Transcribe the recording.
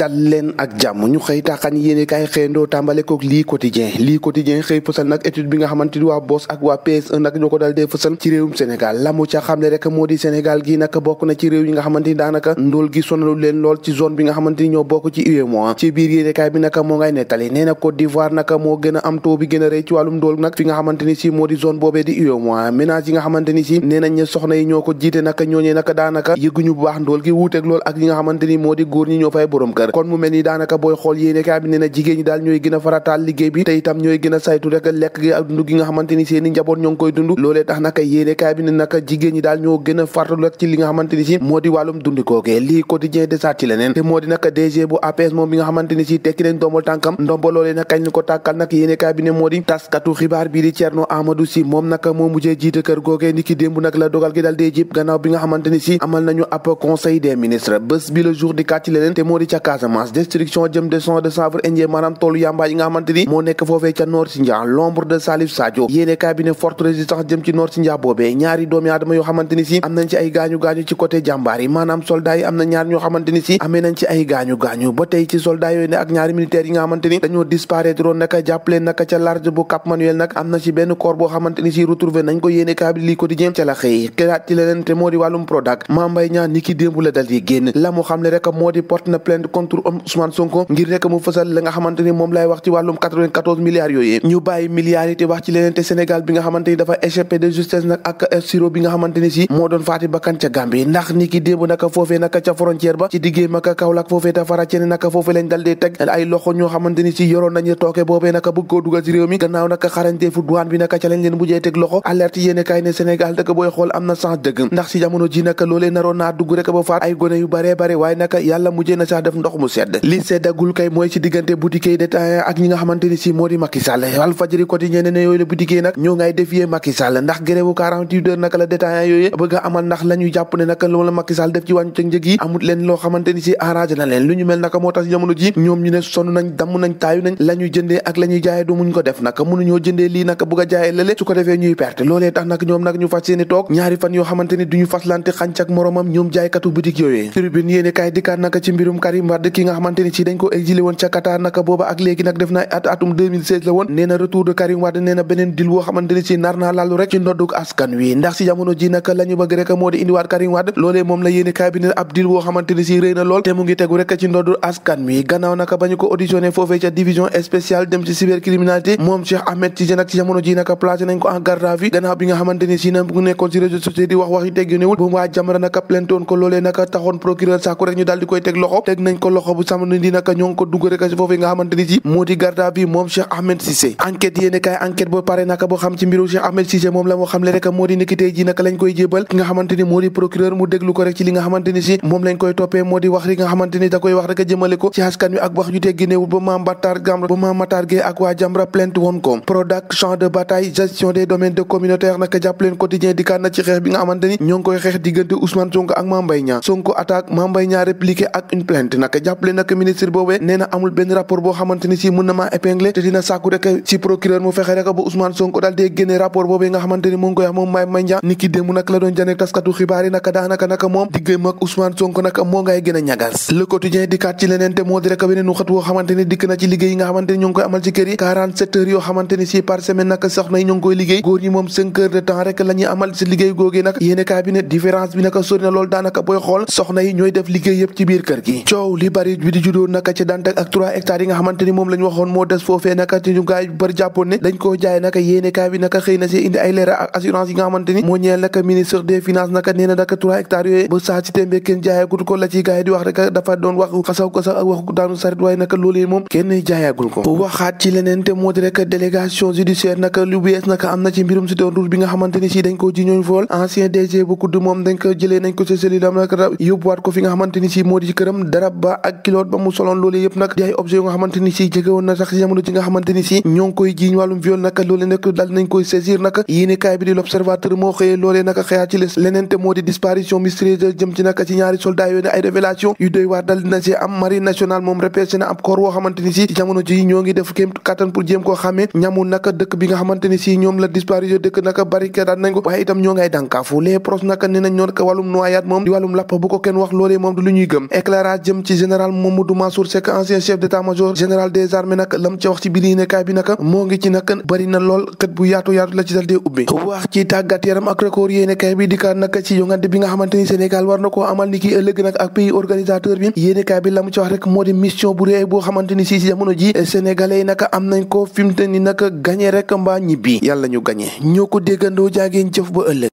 dal leen ak jàmm ñu xëy taaxaan yéene kaay xëyandoo tàmbale kook lii quotidien xëy fësal nag étude bi nga xamante ni waa BOS ak waa PSE nag ñoo ko dal dee fësal ci réewum Sénégal la mu ca xamle rek moo di Sénégal gi nag bokk na ci réew yi nga xamante ni daanaka ndóol gi sonalu leen lool ci zone bi nga xamante ni ñoo bokk ci UEMOA ci biir yéene kaay bi nag moo ngay nettali nee na Côte d'Ivoire nag moo gën a am taux bi gën a rëy ci wàllum ndóol nag fi nga xamante ni si moo di zone boobee di UEMOA ménage yi nga xamante ni si nee nañ soxna yi ñoo ko jiite nag ñooñee nag daanaka yëgguñu bu baax ndóol gi wuuteeg lool ak yi nga xamante ni moo di góor ñi ñoo fay borom kër kon mu mel ni daanaka booy xool yéene kaay bi nee na jigéen ñi daal ñooy gën a farataal liggéey bi te itam ñooy gën a saytu rek lekk gi ak dund gi nga xamante ni seeni njaboot ñoo ngi koy dund loolee tax naka yéene kaay bi ne naka jigéen ñi daal ñoo gën a fartu rek ci li nga xamante ni si moo di wàllum dundi kookee lii quotidien de saat ci leneen te moo di naka DG bu APS moom bi nga xamante ni si tekki nañ ndombal tànkam ndomba loolee nag kañ ñu ko tàkkal nag yéene kaay bi ne moo di taskatu xibaar bii di Thierno Amadou Sy moom naka moo mujjee jiite kër googee ni ki démb nag la dogal gi dal dee jib gannaaw bi nga xamante ni si amal nañu ab conseil des ministres bés bi le jour di kat ci leneen te moo di ca Casamance destruction jëm de son de chanvre indien maanaam toolu yamba yi nga xamante ni moo nekk foofee ca Nord Sindia l'ombre de Salif Sadio yéene cabinet forte résistance jëm ci Nord Sindia boobee ñaari doomi aadama yoo xamante ni si am nañ ci ay gaañu-gaañu ci côté jàmbaar yi maanaam soldats yi am na ñaar ñoo xamante ni si amee nañ ci ay gaañu-gaañu ba tey ci soldats yooyu ne ak ñaari militaires yi nga xamante ni dañoo disparaître woon naka jàppale naka ca large bu Cap Manuel nag am na ci benn corps boo xamante ni si retrouvé nañ ko yéene cabinet lii quotidien ca la xëy kiraat ci leneen te moo di wàllum Prodac Mame Mbaye Niang ni ki démb la dal di génn la mu xamle rek moo di porte na plainte contre Ousmane Sonko ngir rek mu fësal la nga xamante ni moom lay wax ci wàllum 94 milliards yooyu ñu bàyyi milliards yi te wax ci leneen te Sénégal bi nga xamante ni dafa échappé de justesse nag ak siro bi nga xamante ni si moo doon faati bakkan ca Gambie ndax ni ki démb naka foofee naka ca frontière ba ci diggée maka Kaolack foofee ta fara cene naka foofee lañ dal dee teg ay loxo ñoo xamante ni si yoroon nañu tooke boobee naka bëgg koo dugal ci réew mi gannaaw naka xarañteefu douane bi naka ca lañ leen mujjee teg loxo alerte yéene kaay ne Sénégal dëgg booy xool am na sens dëgg ndax si jamono ji naka loolee naroon naa dugg rek ba faat ay gone yu baree bare waaye naka yàlla mujjee na sax def ndox mu sedd li seddagul kay mooy ci diggante boutique yi détaillant ak ñi nga xamante ni si moo di Macky Sall Walf Fadjri quotidien ne yooyu la boutique yi nag ñoo ngay défier Macky Sall ndax gréwu 48 heures naka la détaillant yooyu bëgg a amal ndax la ñu jàpp ne naka loolu la Macky Sall def ci wàññu ca njëg yi amut leen loo xamante ni si arrangé na leen lu ñu mel naka moo tax jamono ji ñoom ñu ne sonn nañ damm nañ taayu nañ la ñuy jëndee ak la ñuy jaayee du muñ ko def naka mënuñoo jëndee lii naka bëgg a jaayee lële su ko defee ñuy perte loolee tax nag ñoom nag ñu fas seeni toog ñaari fan yoo xamante ni duñu faslante xànc ak moromam ñoom jaaykatu boutique yooyu tribune yéene kaay dikkaat naka ci mbirum Karim Wade ki nga xamante ni si dañ ko exilé woon ca Qatar naka booba ak léegi nag def na atum 2016 la woon nee na retour de Karim Wade nee na beneen dil woo xamante ni si nar naa lalu rek ci ndodduk askan wi ndax si jamono ji naka la ñu bëgg rek moo di indiwaat Karim Wade loolee moom la yéene kaay bi ne ab dil woo xamante ni si rëy na lool te mu ngi tegu rek ci ndoddu askan wi gannaaw naka ba ñu ko auditionné foofee ca division spéciale dem ci cybercriminalité moom Cheikh Ahmed Cissé nag ci jamono ji naka placé nañ ko en garde à vue gannaaw bi nga xamante ni si na mu nekkoon ci réseaux sociaux di wax yu tegginewul ba waa Jamra naka plainte woon ko loolee naka taxoon procureur sàkku rek ñu daal di koy teg loxo teg nañ ko loxo bu samedi di naka ñoo ngi ko dugg rek foofee nga xamante ni si moo di garde à vue moom Cheikh Ahmed Cissé enquête yéene kaay enquête boo pare naka boo xam ci mbiru Cheikh Ahmed Cissé moom la moo xam le rek moo di niki tey ji naka lañ koy jébal ki nga xamante ni moo di procureur mu déglu ko rek ci li nga xamante ni si moom lañ koy toppee moo di wax li nga xamante ni da koy wax rek jëmale ko ci askan wi ak wax yu tegginewul ba Mame Matar Gueye ak waa Jamra plainte woon ko Prodac champ de bataille gestion des domaines de communautaire naka jàpp leen quotidien di kaan na ci xeex bi nga xamante ni ñoo ngi koy xeex diggante Ousmane Sonko ak Mame Mbaye Niang Sonko attaque Mame Mbaye Niang répliqué ak une plainte naka jàpp leen naka ministre boobee nee na amul benn rapport boo xamante ni si mën na maa épinglé te dina sàkku rek ci procureur mu fexe rek ba Ousmane Sonko daal dee génne rapport boobee nga xamante ni mu ngi koy wax moom Mame Mbaye Niang ni ki démb nag la doon jane taskatu xibaar yi naka daanaka naka moom diggéem ak Ousmane Sonko naka moo ngay gën a ñagas le quotidien di kat ci leneen te moo di rek beneen waxat woo xamante ni dikk na ci liggéey yi nga xamante ni ñoo ngi koy amal ci kër yi 47 heures yoo xamante ni si par semaine naka soxna yi ñoo ngi koy liggéey góor ñi moom 5 heures de temps rek la ñuy amal si liggéey googee nag yéene kaay bi ne différence bi naka sori na loolu daanaka booy xool soxna yi ñooy def liggéey yëpp ci biir kër gi coow li bari bi di juddoo naka ci Dantec ak 3 hectares yi nga xamante ni moom lañ waxoon moo des foofee naka ci ñu gaay bari jàppoon ne dañ koo jaay naka yéene kaay bi naka xëy na si indi ay leeral ak assurance yi nga xamante ni moo ñeel naka ministre des finances naka nee na naka 3 hectares yooyu ba saa si tembe kenn jaayagut ko la ci gaay di wax rek dafa doon wax xasaw ko sax ak waxu daanu saret waaye naka loolee moom kenn jaayagul ko waxaat ci leneen te moo di rek délégation judiciaire naka lu bees naka am na ci mbirum Sitor Ndour bi nga xamante ni si dañ koo jiñooñ fool ancien DG bu kudd moom dañ ko jëlee nañ ko ci cellule am nag yóbbuwaat ko fi nga xamante ni si moo di ci këram darab ba ak kiloot ba mu soloon loolee yëpp nag di ay objet yu nga xamante ni si jege woon na sax si jamono ci nga xamante ni si ñoo ngi koy jiiñ wàllum viol naka loolee nag dal nañ koy saisir naka yéene kaay bi di l'observateur moo xëyee loolee naka xëyaat ci les leneen te moo di disparition mystérieuse jëm ci naka ci ñaari soldats yooyu ne ay révélation yu doy waar dal dina ci am marine nationale moom repêché na ab corps woo xamante ni si ci jamono ji ñoo ngi def kéem kattan pour jéem koo xamee ñamul naka dëkk bi nga xamante ni si ñoom la disparition dëkk naka barricade nañ ko waaye itam ñoo ngay dànkaafu les pros naka ne nañ ñoo naka wàllum noyade moom di wàllum lapp bu ko kenn wax loolee moom du lu ñuy gëm éclairage jëm ci général Mamadou Mansour Seck ancien chef d'état-major général des armées nag lam ci wax ci biir yéenekaay bi nag moo ngi ci nag bari na lool xët bu yaatu la ci dal dee ubbi wax ci tàggat yaram ak record yéenekaay bi dikkaat nag ci yongante bi nga xamante ni Sénégal war na koo amal ni ki ëllëg nag ak pays organisateur bi yéenekaay bi la mu ci wax rek moo di mission bu réy boo xamante ni si jamono ji sénégalais yi nag am nañ ko fi mu te ni nag gagné rek mbaa ñibbi yàlla ñu gagné ñoo ko déggandoo jaageen jëf ba ëllëg